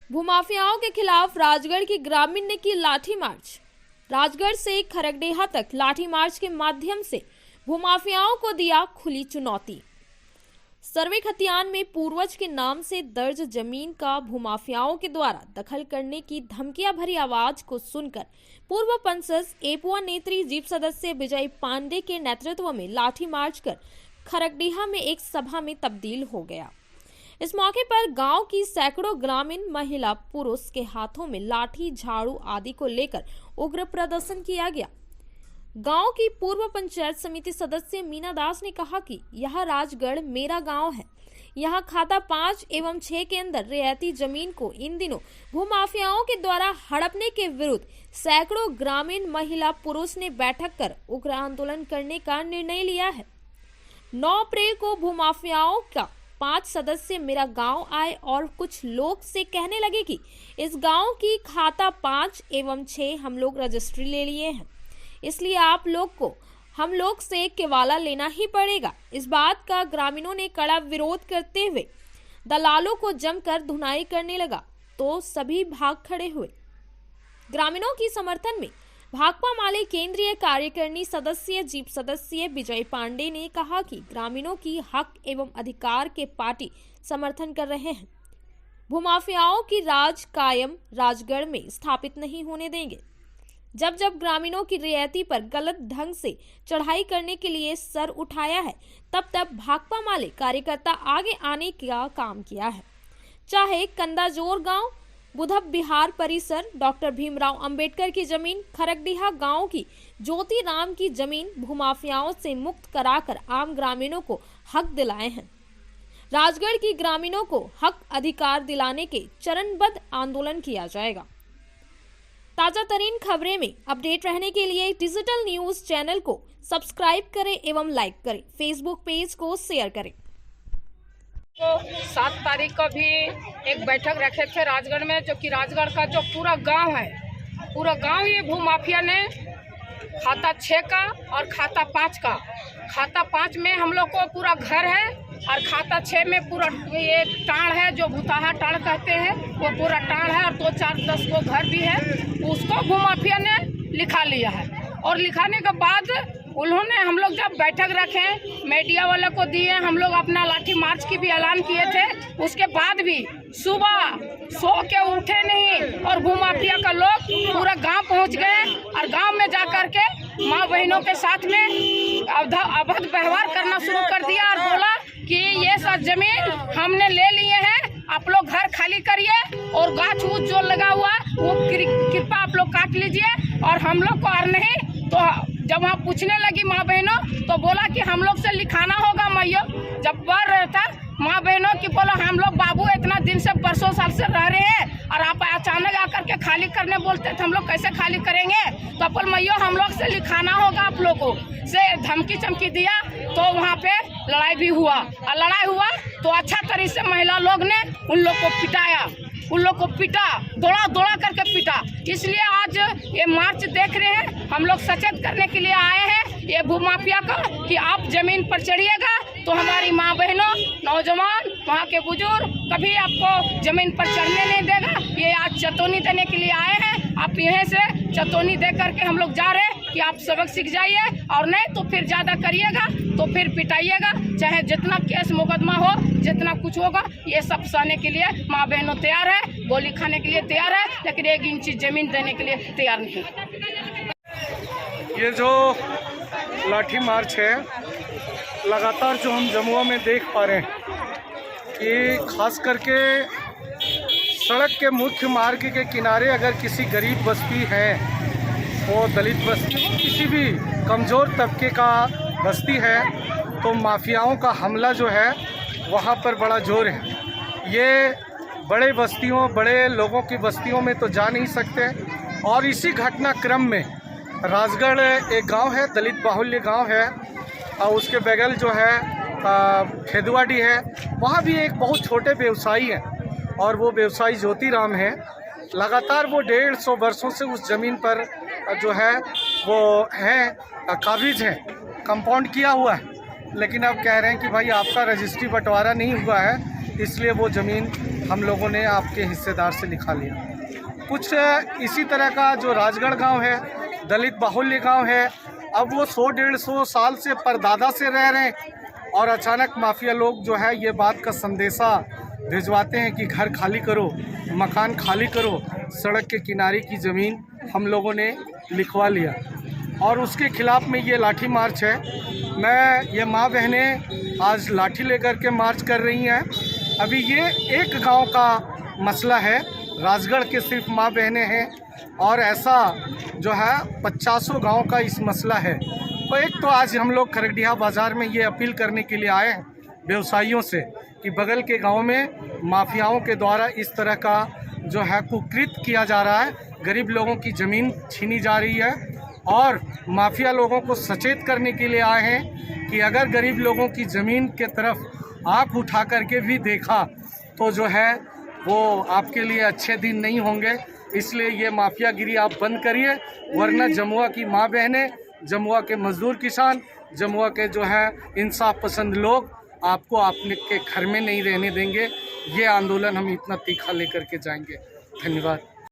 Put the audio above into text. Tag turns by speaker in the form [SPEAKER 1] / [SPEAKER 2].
[SPEAKER 1] भूमाफियाओं के खिलाफ राजगढ़ की ग्रामीण ने की लाठी मार्च। राजगढ़ से खरगडेहा तक लाठी मार्च के माध्यम से भूमाफियाओं को दिया खुली चुनौती। सर्वे खतियान में पूर्वज के नाम से दर्ज जमीन का भूमाफियाओं के द्वारा दखल करने की धमकियां भरी आवाज को सुनकर पूर्व पंचज एपुआ नेत्री जीप सदस्य विजय पांडे के नेतृत्व में लाठी मार्च कर खरगडेहा में एक सभा में तब्दील हो गया। इस मौके पर गांव की सैकड़ों ग्रामीण महिला पुरुष के हाथों में लाठी, झाड़ू आदि को लेकर उग्र प्रदर्शन किया गया। गांव की पूर्व पंचायत समिति सदस्य मीना दास ने कहा कि यह राजगढ़ मेरा गांव है। यहां खाता 5 एवं 6 के अंदर रियायती जमीन को इन दिनों भूमाफियाओं के द्वारा हड़पने के विरुद्ध सैकड़ों ग्रामीण महिला पुरुष ने बैठक कर उग्र आंदोलन करने का निर्णय लिया है। 9 अप्रैल को भूमाफियाओं का 5 सदस्य मेरा गांव आए और कुछ लोग से कहने लगे कि इस गांव की खाता 5 एवं 6 हम लोग रजिस्ट्री ले लिए हैं, इसलिए आप लोग को हम लोग से केवाला लेना ही पड़ेगा। इस बात का ग्रामीणों ने कड़ा विरोध करते हुए दलालों को जमकर धुनाई करने लगा तो सभी भाग खड़े हुए। ग्रामीणों की समर्थन में भाकपा माले केंद्रीय कार्यकारिणी सदस्य जीप सदस्य विजय पांडे ने कहा कि ग्रामीणों की हक एवं अधिकार के पार्टी समर्थन कर रहे हैं। भूमाफियाओं की राज कायम राजगढ़ में स्थापित नहीं होने देंगे। जब जब ग्रामीणों की रियायती पर गलत ढंग से चढ़ाई करने के लिए सर उठाया है, तब तब भाकपा माले कार्यकर्ता आगे आने का काम किया है। चाहे कंदाजोर गांव, बुधब बिहार परिसर, डॉक्टर भीमराव अंबेडकर की जमीन, खरगडेहा गांव की ज्योति राम की जमीन भूमाफियाओं से मुक्त कराकर आम ग्रामीणों को हक दिलाए हैं। राजगढ़ की ग्रामीणों को हक अधिकार दिलाने के चरणबद्ध आंदोलन किया जाएगा। ताजा तरीन खबरें में अपडेट रहने के लिए डिजिटल न्यूज चैनल को सब्सक्राइब करें एवं लाइक करें। फेसबुक पेज को शेयर करें।
[SPEAKER 2] तो 7 तारीख को भी एक बैठक रखे थे राजगढ़ में, जो कि राजगढ़ का जो पूरा गांव है, पूरा गांव ये भूमाफिया ने खाता 6 का और खाता 5 का, खाता 5 में हम लोग को पूरा घर है और खाता 6 में पूरा ये टाण है, जो भूताहा टाण कहते हैं, वो पूरा टाण है और 2-4-10 को घर भी है। उसको भूमाफिया ने लिखा लिया है और लिखाने के बाद उन्होंने हम लोग जब बैठक रखे, मीडिया वाले को दिए, हम लोग अपना लाठी मार्च की भी ऐलान किए थे। उसके बाद भी सुबह सो के उठे नहीं और भूमाफिया का लोग पूरा गांव पहुंच गए और गांव में जाकर के माँ बहनों के साथ में अभद्र व्यवहार करना शुरू कर दिया और बोला कि ये सब जमीन हमने ले लिए हैं, आप लोग घर खाली करिए और गाछ वूछ जो लगा हुआ वो कृपा आप लोग काट लीजिए और हम लोग को और नहीं। तो जब वहाँ पूछने लगी माँ बहनों तो बोला कि हम लोग से लिखाना होगा मैयो। जब बढ़ रहा था माँ बहनों की बोला हम लोग बाबू इतना दिन से बरसों साल से रह रहे हैं और आप अचानक आकर के खाली करने बोलते थे, हम लोग कैसे खाली करेंगे। तो बोल मैयो हम लोग से लिखाना होगा आप लोगों से, धमकी चमकी दिया। तो वहाँ पे लड़ाई भी हुआ और लड़ाई हुआ तो अच्छा तरीके से महिला लोग ने उन लोग को पिटाया, उन लोग को पीटा, दौड़ा दौड़ा करके पीटा। इसलिए आज ये मार्च देख रहे हैं, हम लोग सचेत करने के लिए आए हैं ये भूमाफिया का कि आप जमीन पर चढ़िएगा तो हमारी माँ बहनों, नौजवान, वहाँ के बुजुर्ग कभी आपको जमीन पर चढ़ने नहीं देगा। ये आज चेतावनी देने के लिए आए हैं। आप यहीं से चेतावनी दे करके हम लोग जा रहे हैं कि आप सबक सीख जाइए और नहीं तो फिर ज़्यादा करिएगा तो फिर पिटाइएगा। चाहे जितना केस मुकदमा हो, जितना कुछ होगा, ये सब सहने के लिए माँ बहनों तैयार है, गोली खाने के लिए तैयार है, लेकिन 1 इंच जमीन देने के लिए तैयार नहीं।
[SPEAKER 3] ये जो लाठी मार्च है लगातार जो हम जमुआ में देख पा रहे हैं कि खास करके सड़क के मुख्य मार्ग के किनारे अगर किसी गरीब बस्ती है, वो दलित बस्ती हो, किसी भी कमज़ोर तबके का बस्ती है, तो माफियाओं का हमला जो है वहाँ पर बड़ा जोर है। ये बड़े बस्तियों, बड़े लोगों की बस्तियों में तो जा नहीं सकते और इसी घटनाक्रम में राजगढ़ एक गांव है, दलित बाहुल्य गांव है और उसके बगल जो है खेदुआडी है, वहाँ भी एक बहुत छोटे व्यवसायी हैं और वो व्यवसायी ज्योति राम है। लगातार वो 150 वर्षों से उस ज़मीन पर जो है वो हैं काबिज हैं, कंपाउंड किया हुआ है, लेकिन अब कह रहे हैं कि भाई आपका रजिस्ट्री बंटवारा नहीं हुआ है, इसलिए वो ज़मीन हम लोगों ने आपके हिस्सेदार से लिखा लिया। कुछ इसी तरह का जो राजगढ़ गांव है, दलित बाहुल्य गांव है, अब वो 100-150 साल से परदादा से रह रहे हैं और अचानक माफिया लोग जो है ये बात का संदेशा भिजवाते हैं कि घर खाली करो, मकान खाली करो। सड़क के किनारे की ज़मीन हम लोगों ने लिखवा लिया और उसके खिलाफ में ये लाठी मार्च है। ये माँ बहनें आज लाठी लेकर के मार्च कर रही हैं। अभी ये एक गांव का मसला है, राजगढ़ के सिर्फ माँ बहनें हैं और ऐसा जो है 50 गांव का इस मसला है। तो एक तो आज हम लोग खरगडिहा बाज़ार में ये अपील करने के लिए आए हैं व्यवसायियों से कि बगल के गांव में माफियाओं के द्वारा इस तरह का जो है कुकृत किया जा रहा है, गरीब लोगों की ज़मीन छीनी जा रही है और माफिया लोगों को सचेत करने के लिए आए हैं कि अगर गरीब लोगों की ज़मीन के तरफ आँख उठा करके भी देखा तो जो है वो आपके लिए अच्छे दिन नहीं होंगे। इसलिए ये माफियागिरी आप बंद करिए, वरना जमुआ की माँ बहनें, जमुआ के मजदूर किसान, जमुआ के जो है इंसाफ पसंद लोग आपको अपने के घर में नहीं रहने देंगे। ये आंदोलन हम इतना तीखा लेकर के जाएंगे। धन्यवाद।